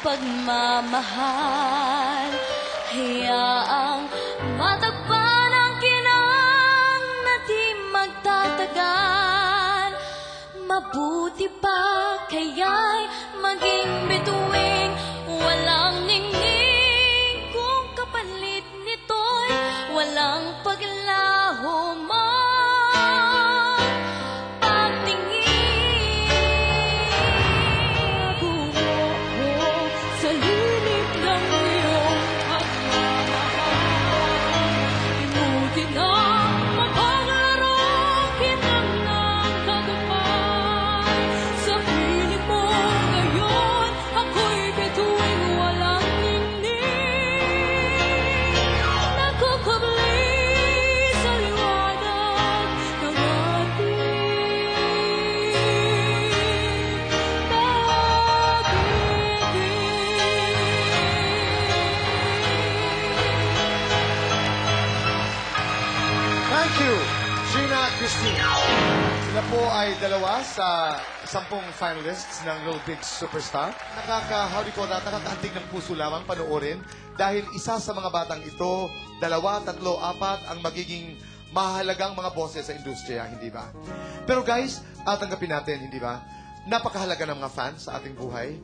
pagmamahal. Hayaang matagpan ang kinang na di magtatagal. Mabuti pa kaya'y maging bituing walang ningning, kung kapalit nito'y walang paglaho mo. Thank you, Gina Christine. Sila po ay dalawa sa 10 finalists ng Little Big Superstar. Nakakaantig ng puso lamang panoorin dahil isa sa mga batang ito, 2, 3, 4 ang magiging mahalagang mga boses sa industriya, hindi ba? Pero guys, tanggapin natin, hindi ba? Napakahalaga ng mga fans sa ating buhay.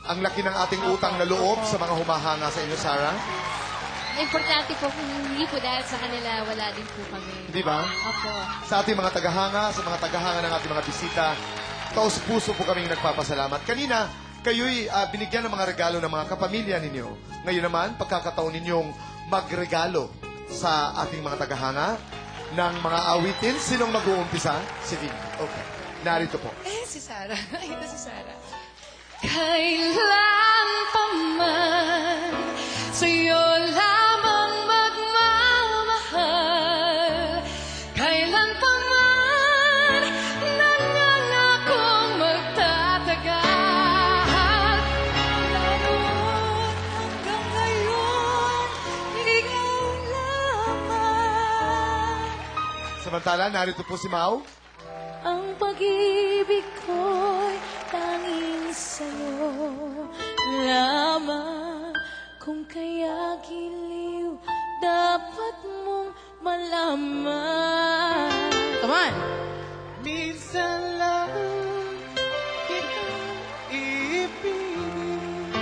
Ang laki ng ating utang na loob sa mga humahanga sa inyo, Sarah. Importante po, kung hindi po dahil sa kanila, wala din po kami. Di ba? Opo. Sa ating mga tagahanga, sa mga tagahanga ng ating mga bisita, taos-puso po kaming nagpapasalamat. Kanina, kayo'y binigyan ng mga regalo ng mga kapamilya ninyo. Ngayon naman, pagkakataon ninyong magregalo sa ating mga tagahanga ng mga awitin. Sinong mag-uumpisa? Si Vin. Okay. Narito po. Si Sarah. Ito si Sarah. Kailan pa man sa'yo lamang magmamahal, kailan pa man nangangakong magtatagal. Lalo't hanggang ngayon, ikaw lamang. Samantala, narito po si Mau. Ang pag-ibig ko'y tanging sa'yo lamang. Kung kaya giliw, dapat mong malaman. Come on. Minsan lang kita ibigin.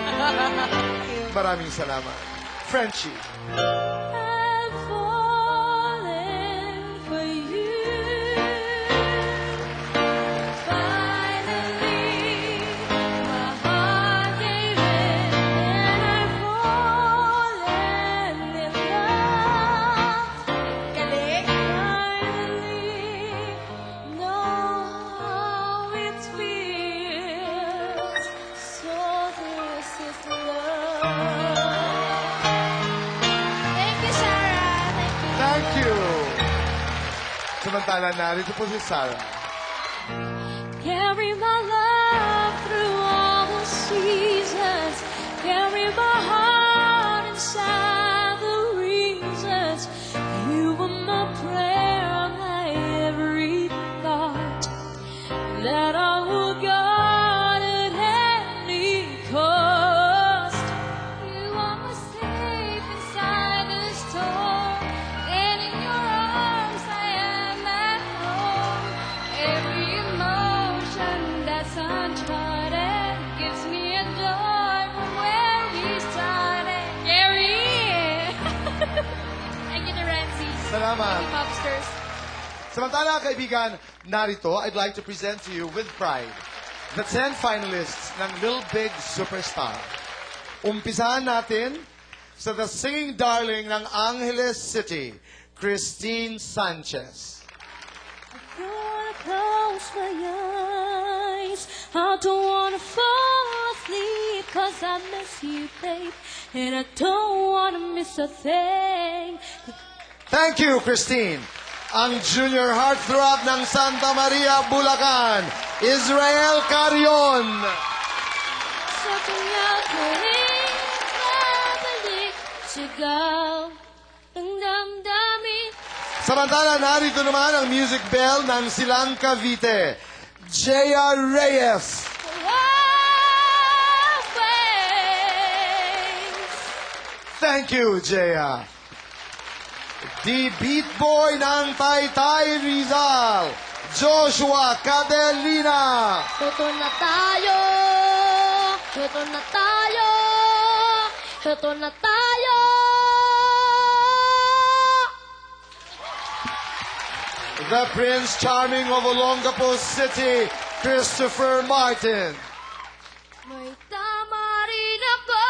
Maraming salamat. Frenchie. I've fallen for you. Finally, my heart gave in, and I've fallen in love. Galing. Finally, know how it feels. So this is love. Thank you, Sarah. Thank you. Thank you. Samantala, narito po si Sarah. Carry my love through all the seasons. Carry my heart inside the reasons. You were my prayer, my every thought. That I will guard at any cost. You are my safe inside the storm, and in your arms I am at home. Every emotion that's uncharted gives me a joy from where we started. Gary! Thank you to Ramsey. Salamat. Thank you, Popsters. Samantala, kaibigan, narito, I'd like to present to you with pride the 10 finalists ng Little Big Superstar. Umpisahan natin sa the singing darling ng Angeles City, Christine Sanchez. I don't wanna close my eyes. I don't wanna fall asleep, 'cause I miss you, babe. And I don't wanna miss a thing. Thank you, Christine. Ang junior heartthrob ng Santa Maria, Bulacan, Israel Carion. Sa kanya ko'y babalik, sigaw ng damdamin. Samantala, narito naman ang music bell ng Silang Cavite, Jaya Reyes. Away Thank you, Jaya. The Beat Boy ng Taytay Rizal, Joshua Cadelina. Ito na tayo! Ito na tayo! Ito na tayo! The Prince Charming of Olongapo City, Christopher Martin. May tama rin ako!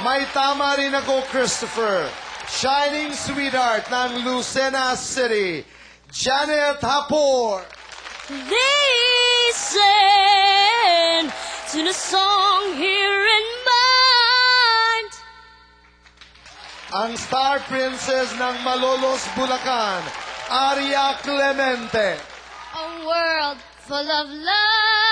May tama rin ako, Christopher. Shining Sweetheart ng Lucena City, Janet Hapor. Listen to the song here in mind. Ang Star Princess ng Malolos, Bulacan, Aria Clemente. A world full of love.